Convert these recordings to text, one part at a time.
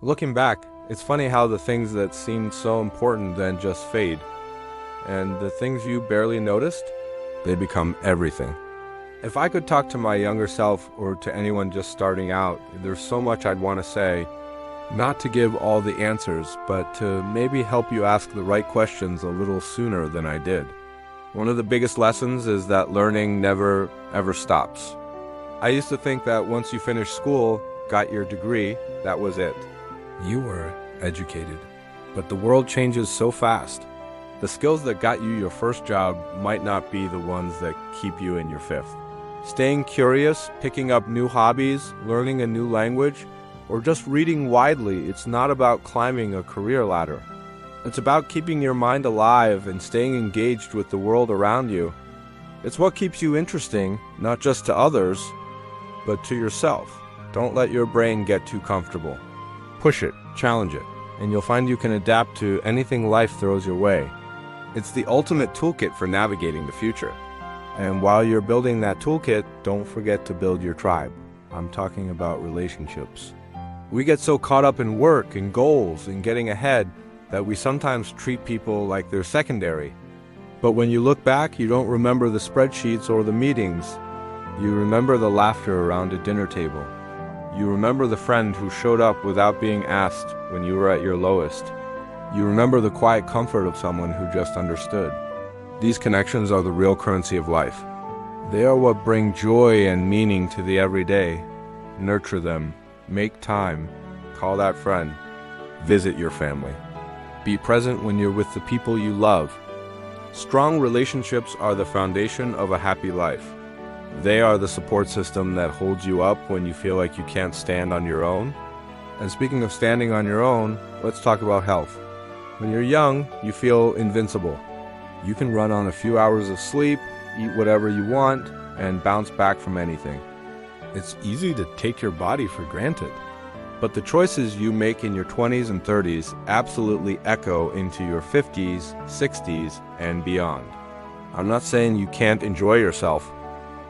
Looking back, it's funny how the things that seemed so important then just fade. And the things you barely noticed, they become everything. If I could talk to my younger self or to anyone just starting out, there's so much I'd want to say. Not to give all the answers, but to maybe help you ask the right questions a little sooner than I did. One of the biggest lessons is that learning never, ever stops. I used to think that once you finished school, got your degree, that was it. You were educated. But the world changes so fast. The skills that got you your first job might not be the ones that keep you in your fifth. Staying curious, picking up new hobbies, learning a new language, or just reading widely, it's not about climbing a career ladder. It's about keeping your mind alive and staying engaged with the world around you. It's what keeps you interesting, not just to others, but to yourself. Don't let your brain get too comfortable. Push it, challenge it, and you'll find you can adapt to anything life throws your way. It's the ultimate toolkit for navigating the future. And while you're building that toolkit, don't forget to build your tribe. I'm talking about relationships. We get so caught up in work and goals and getting ahead that we sometimes treat people like they're secondary. But when you look back, you don't remember the spreadsheets or the meetings. You remember the laughter around a dinner table. You remember the friend who showed up without being asked when you were at your lowest. You remember the quiet comfort of someone who just understood. These connections are the real currency of life. They are what bring joy and meaning to the everyday. Nurture them. Make time. Call that friend. Visit your family. Be present when you're with the people you love. Strong relationships are the foundation of a happy life. They are the support system that holds you up when you feel like you can't stand on your own. And speaking of standing on your own, let's talk about health. When you're young, you feel invincible. You can run on a few hours of sleep, eat whatever you want, and bounce back from anything. It's easy to take your body for granted. But the choices you make in your 20s and 30s absolutely echo into your 50s, 60s, and beyond. I'm not saying you can't enjoy yourself,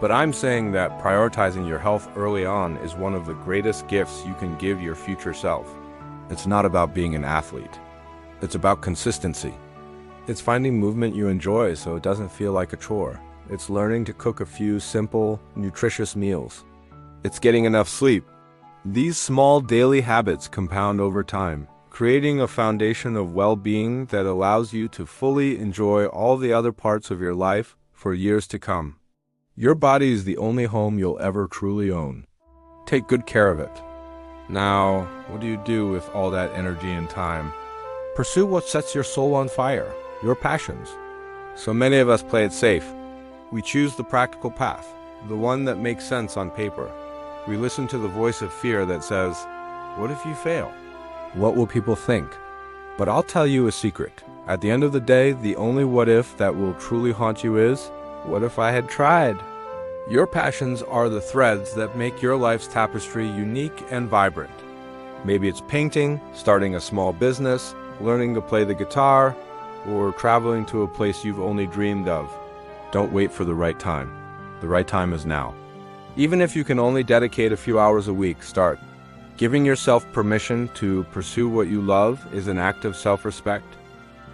but I'm saying that prioritizing your health early on is one of the greatest gifts you can give your future self. It's not about being an athlete. It's about consistency. It's finding movement you enjoy so it doesn't feel like a chore. It's learning to cook a few simple, nutritious meals. It's getting enough sleep. These small daily habits compound over time, creating a foundation of well-being that allows you to fully enjoy all the other parts of your life for years to come. Your body is the only home you'll ever truly own. Take good care of it. Now, what do you do with all that energy and time? Pursue what sets your soul on fire, your passions. So many of us play it safe. We choose the practical path, the one that makes sense on paper. We listen to the voice of fear that says, "What if you fail? What will people think?" But I'll tell you a secret. At the end of the day, the only what if that will truly haunt you is, what if I had tried? Your passions are the threads that make your life's tapestry unique and vibrant. Maybe it's painting, starting a small business, learning to play the guitar, or traveling to a place you've only dreamed of. Don't wait for the right time. The right time is now. Even if you can only dedicate a few hours a week, start. Giving yourself permission to pursue what you love is an act of self-respect,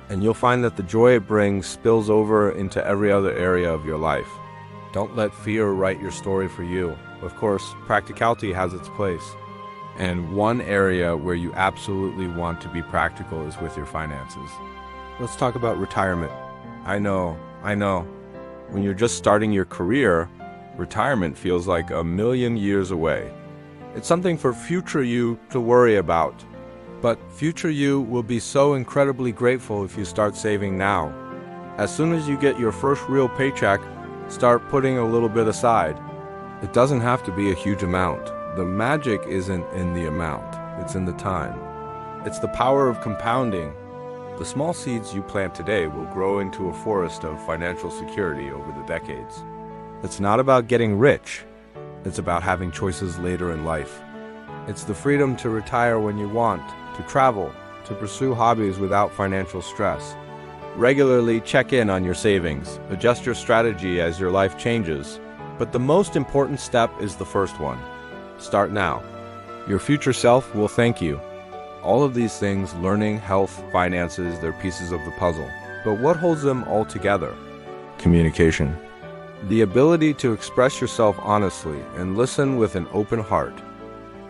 and you'll find that the joy it brings spills over into every other area of your life. Don't let fear write your story for you. Of course, practicality has its place. And one area where you absolutely want to be practical is with your finances. Let's talk about retirement. I know. When you're just starting your career, retirement feels like a million years away. It's something for future you to worry about. But future you will be so incredibly grateful if you start saving now. As soon as you get your first real paycheck, start putting a little bit aside. It doesn't have to be a huge amount. The magic isn't in the amount, it's in the time. It's the power of compounding. The small seeds you plant today will grow into a forest of financial security over the decades. It's not about getting rich. It's about having choices later in life. It's the freedom to retire when you want, to travel, to pursue hobbies without financial stress. Regularly check in on your savings, adjust your strategy as your life changes. But the most important step is the first one. Start now. Your future self will thank you. All of these things, learning, health, finances, they're pieces of the puzzle. But what holds them all together? Communication. The ability to express yourself honestly and listen with an open heart.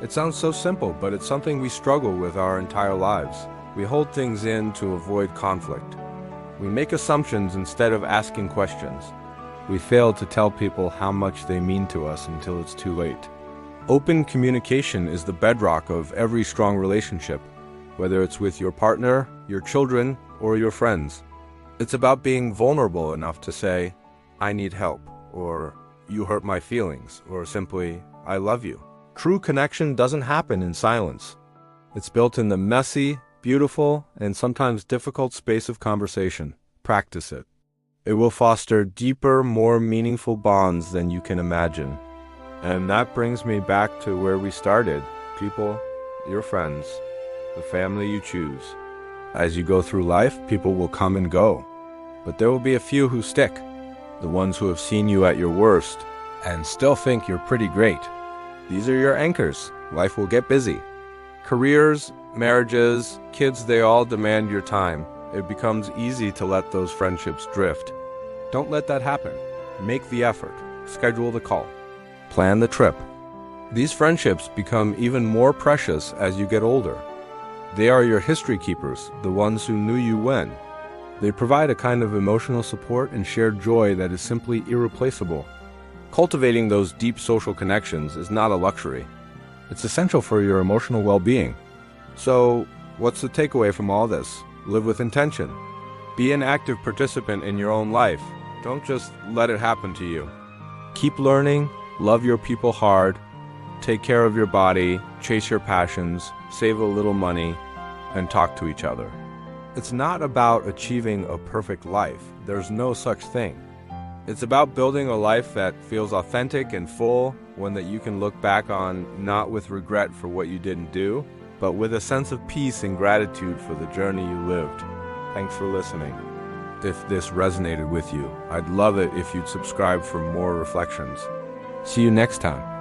It sounds so simple, but it's something we struggle with our entire lives. We hold things in to avoid conflict. We make assumptions instead of asking questions. We fail to tell people how much they mean to us until it's too late. Open communication is the bedrock of every strong relationship, whether it's with your partner, your children, or your friends. It's about being vulnerable enough to say, I need help, or you hurt my feelings, or simply, I love you. True connection doesn't happen in silence. It's built in the messy, beautiful, and sometimes difficult space of conversation. Practice it. It will foster deeper, more meaningful bonds than you can imagine. And that brings me back to where we started. People, your friends, the family you choose. As you go through life, people will come and go. But there will be a few who stick. The ones who have seen you at your worst and still think you're pretty great. These are your anchors. Life will get busy. Careers, marriages, kids, they all demand your time. It becomes easy to let those friendships drift. Don't let that happen. Make the effort. Schedule the call. Plan the trip. These friendships become even more precious as you get older. They are your history keepers, the ones who knew you when. They provide a kind of emotional support and shared joy that is simply irreplaceable. Cultivating those deep social connections is not a luxury. It's essential for your emotional well-being. So, what's the takeaway from all this? Live with intention. Be an active participant in your own life. Don't just let it happen to you. Keep learning, love your people hard, take care of your body, chase your passions, save a little money, and talk to each other. It's not about achieving a perfect life. There's no such thing. It's about building a life that feels authentic and full, one that you can look back on not with regret for what you didn't do, but with a sense of peace and gratitude for the journey you lived. Thanks for listening. If this resonated with you, I'd love it if you'd subscribe for more reflections. See you next time.